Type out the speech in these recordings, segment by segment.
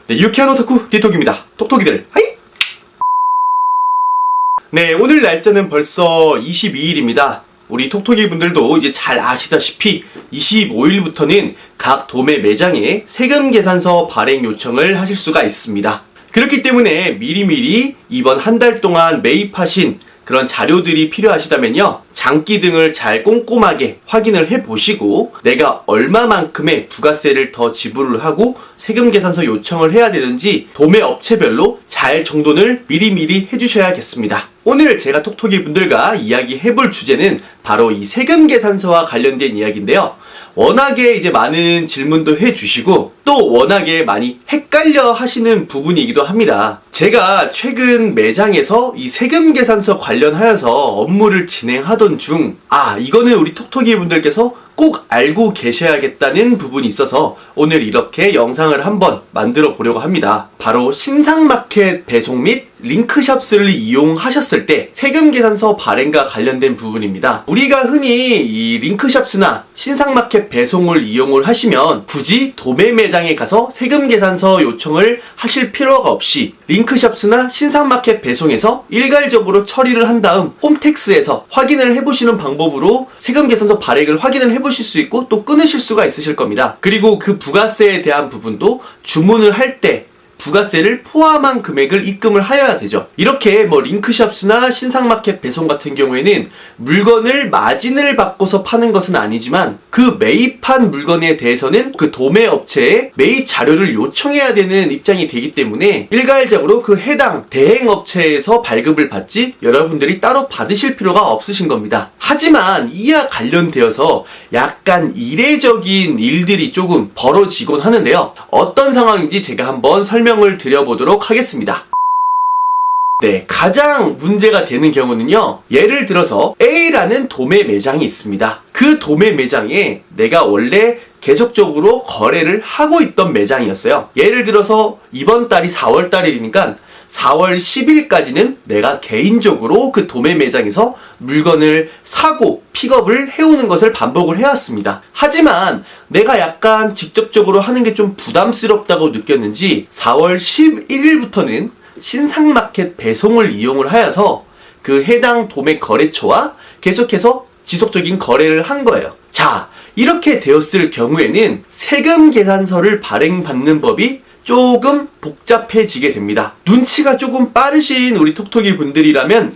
네, 유쾌한 오타쿠 디톡입니다. 톡톡이들 하이! 네, 오늘 날짜는 벌써 22일입니다. 우리 톡톡이 분들도 이제 잘 아시다시피 25일부터는 각 도매 매장에 세금 계산서 발행 요청을 하실 수가 있습니다. 그렇기 때문에 미리미리 이번 한 달 동안 매입하신 그런 자료들이 필요하시다면요, 장기 등을 잘 꼼꼼하게 확인을 해보시고 내가 얼마만큼의 부가세를 더 지불을 하고 세금 계산서 요청을 해야 되는지 도매 업체별로 잘 정돈을 미리미리 해주셔야겠습니다. 오늘 제가 톡톡이 분들과 이야기해볼 주제는 바로 이 세금 계산서와 관련된 이야기인데요. 워낙에 이제 많은 질문도 해주시고 또 워낙에 많이 헷갈려 하시는 부분이기도 합니다. 제가 최근 매장에서 이 세금 계산서 관련하여서 업무를 진행하던 중 이거는 우리 톡톡이 분들께서 꼭 알고 계셔야겠다는 부분이 있어서 오늘 이렇게 영상을 한번 만들어 보려고 합니다. 바로 신상마켓 배송 및 링크샵스를 이용하셨을 때 세금 계산서 발행과 관련된 부분입니다. 우리가 흔히 이 링크샵스나 신상마켓 배송을 이용을 하시면 굳이 도매 매장에 가서 세금 계산서 요청을 하실 필요가 없이 링크샵스나 신상마켓 배송에서 일괄적으로 처리를 한 다음 홈택스에서 확인을 해보시는 방법으로 세금 계산서 발행을 확인을 해보실 수 있고 또 끊으실 수가 있으실 겁니다. 그리고 그 부가세에 대한 부분도 주문을 할 때 부가세를 포함한 금액을 입금을 하여야 되죠. 이렇게 링크샵스나 신상마켓 배송 같은 경우에는 물건을 마진을 받고서 파는 것은 아니지만 그 매입한 물건에 대해서는 그 도매 업체에 매입 자료를 요청해야 되는 입장이 되기 때문에 일괄적으로 그 해당 대행 업체에서 발급을 받지 여러분들이 따로 받으실 필요가 없으신 겁니다. 하지만 이와 관련되어서 약간 이례적인 일들이 조금 벌어지곤 하는데요. 어떤 상황인지 제가 한번 설명을 드려보도록 하겠습니다. 네, 가장 문제가 되는 경우는요, 예를 들어서 A라는 도매 매장이 있습니다. 그 도매 매장에 내가 원래 계속적으로 거래를 하고 있던 매장이었어요. 예를 들어서 이번 달이 4월 달이니까 4월 10일까지는 내가 개인적으로 그 도매 매장에서 물건을 사고 픽업을 해오는 것을 반복을 해왔습니다. 하지만 내가 약간 직접적으로 하는 게 좀 부담스럽다고 느꼈는지 4월 11일부터는 신상마켓 배송을 이용을 하여서 그 해당 도매 거래처와 계속해서 지속적인 거래를 한 거예요. 자, 이렇게 되었을 경우에는 세금 계산서를 발행받는 법이 조금 복잡해지게 됩니다. 눈치가 조금 빠르신 우리 톡톡이 분들이라면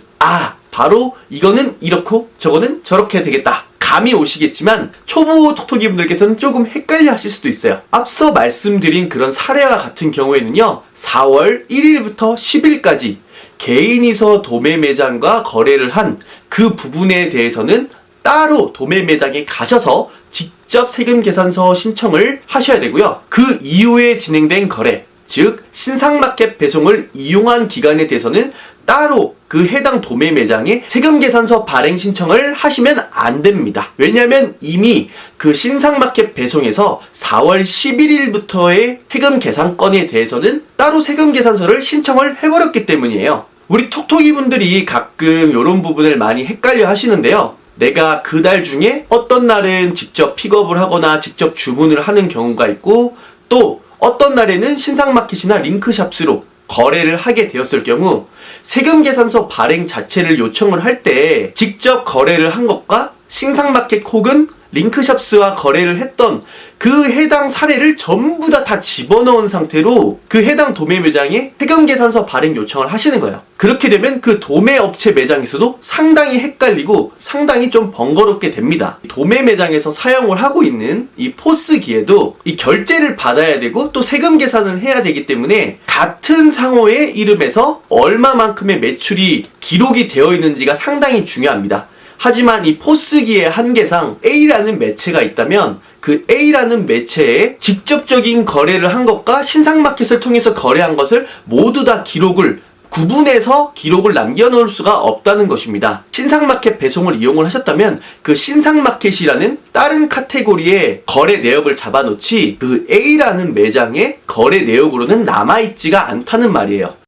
바로 이거는 이렇고 저거는 저렇게 되겠다, 감이 오시겠지만 초보 톡톡이 분들께서는 조금 헷갈려 하실 수도 있어요. 앞서 말씀드린 그런 사례와 같은 경우에는요, 4월 1일부터 10일까지 개인이서 도매 매장과 거래를 한 그 부분에 대해서는 따로 도매 매장에 가셔서 직접 세금 계산서 신청을 하셔야 되고요. 그 이후에 진행된 거래, 즉 신상마켓 배송을 이용한 기간에 대해서는 따로 그 해당 도매 매장에 세금 계산서 발행 신청을 하시면 안 됩니다. 왜냐하면 이미 그 신상마켓 배송에서 4월 11일부터의 세금 계산건에 대해서는 따로 세금 계산서를 신청을 해버렸기 때문이에요. 우리 톡톡이 분들이 가끔 이런 부분을 많이 헷갈려 하시는데요. 내가 그 달 중에 어떤 날은 직접 픽업을 하거나 직접 주문을 하는 경우가 있고 또 어떤 날에는 신상마켓이나 링크샵스로 거래를 하게 되었을 경우 세금 계산서 발행 자체를 요청을 할 때 직접 거래를 한 것과 신상마켓 혹은 링크샵스와 거래를 했던 그 해당 사례를 전부 다 집어넣은 상태로 그 해당 도매 매장에 세금 계산서 발행 요청을 하시는 거예요. 그렇게 되면 그 도매 업체 매장에서도 상당히 헷갈리고 상당히 좀 번거롭게 됩니다. 도매 매장에서 사용을 하고 있는 이 포스기에도 이 결제를 받아야 되고 또 세금 계산을 해야 되기 때문에 같은 상호의 이름에서 얼마만큼의 매출이 기록이 되어 있는지가 상당히 중요합니다. 하지만 이 포스기의 한계상 A라는 매체가 있다면 그 A라는 매체에 직접적인 거래를 한 것과 신상마켓을 통해서 거래한 것을 모두 다 기록을 구분해서 기록을 남겨놓을 수가 없다는 것입니다. 신상마켓 배송을 이용을 하셨다면 그 신상마켓이라는 다른 카테고리의 거래 내역을 잡아놓지 그 A라는 매장의 거래 내역으로는 남아있지가 않다는 말이에요.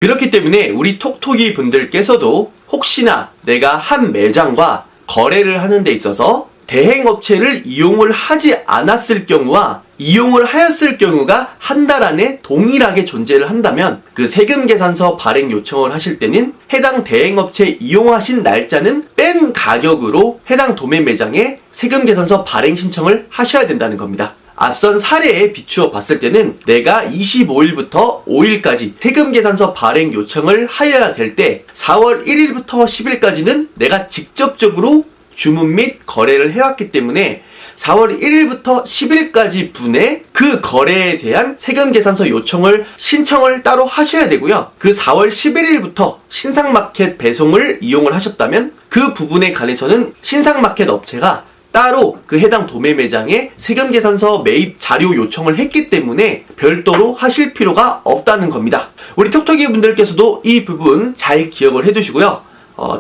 그렇기 때문에 우리 톡톡이 분들께서도 혹시나 내가 한 매장과 거래를 하는 데 있어서 대행업체를 이용을 하지 않았을 경우와 이용을 하였을 경우가 한 달 안에 동일하게 존재를 한다면 그 세금계산서 발행 요청을 하실 때는 해당 대행업체 이용하신 날짜는 뺀 가격으로 해당 도매 매장에 세금계산서 발행 신청을 하셔야 된다는 겁니다. 앞선 사례에 비추어 봤을 때는 내가 25일부터 5일까지 세금계산서 발행 요청을 하여야 될 때 4월 1일부터 10일까지는 내가 직접적으로 주문 및 거래를 해왔기 때문에 4월 1일부터 10일까지 분에 그 거래에 대한 세금계산서 요청을 신청을 따로 하셔야 되고요. 그 4월 11일부터 신상마켓 배송을 이용을 하셨다면 그 부분에 관해서는 신상마켓 업체가 따로 그 해당 도매 매장에 세금계산서 매입 자료 요청을 했기 때문에 별도로 하실 필요가 없다는 겁니다. 우리 톡톡이 분들께서도 이 부분 잘 기억을 해두시고요.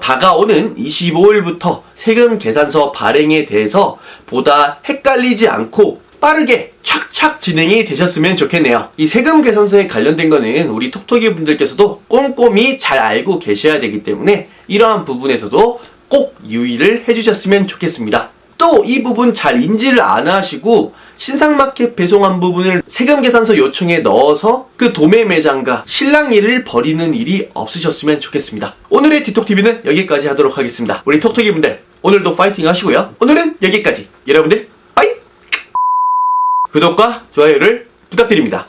다가오는 25일부터 세금계산서 발행에 대해서 보다 헷갈리지 않고 빠르게 착착 진행이 되셨으면 좋겠네요. 이 세금계산서에 관련된 거는 우리 톡톡이 분들께서도 꼼꼼히 잘 알고 계셔야 되기 때문에 이러한 부분에서도 꼭 유의를 해주셨으면 좋겠습니다. 또 이 부분 잘 인지를 안 하시고 신상마켓 배송한 부분을 세금계산서 요청에 넣어서 그 도매 매장과 실랑이를 벌이는 일이 없으셨으면 좋겠습니다. 오늘의 디톡TV는 여기까지 하도록 하겠습니다. 우리 톡톡이 분들 오늘도 파이팅 하시고요. 오늘은 여기까지. 여러분들 빠이! 구독과 좋아요를 부탁드립니다.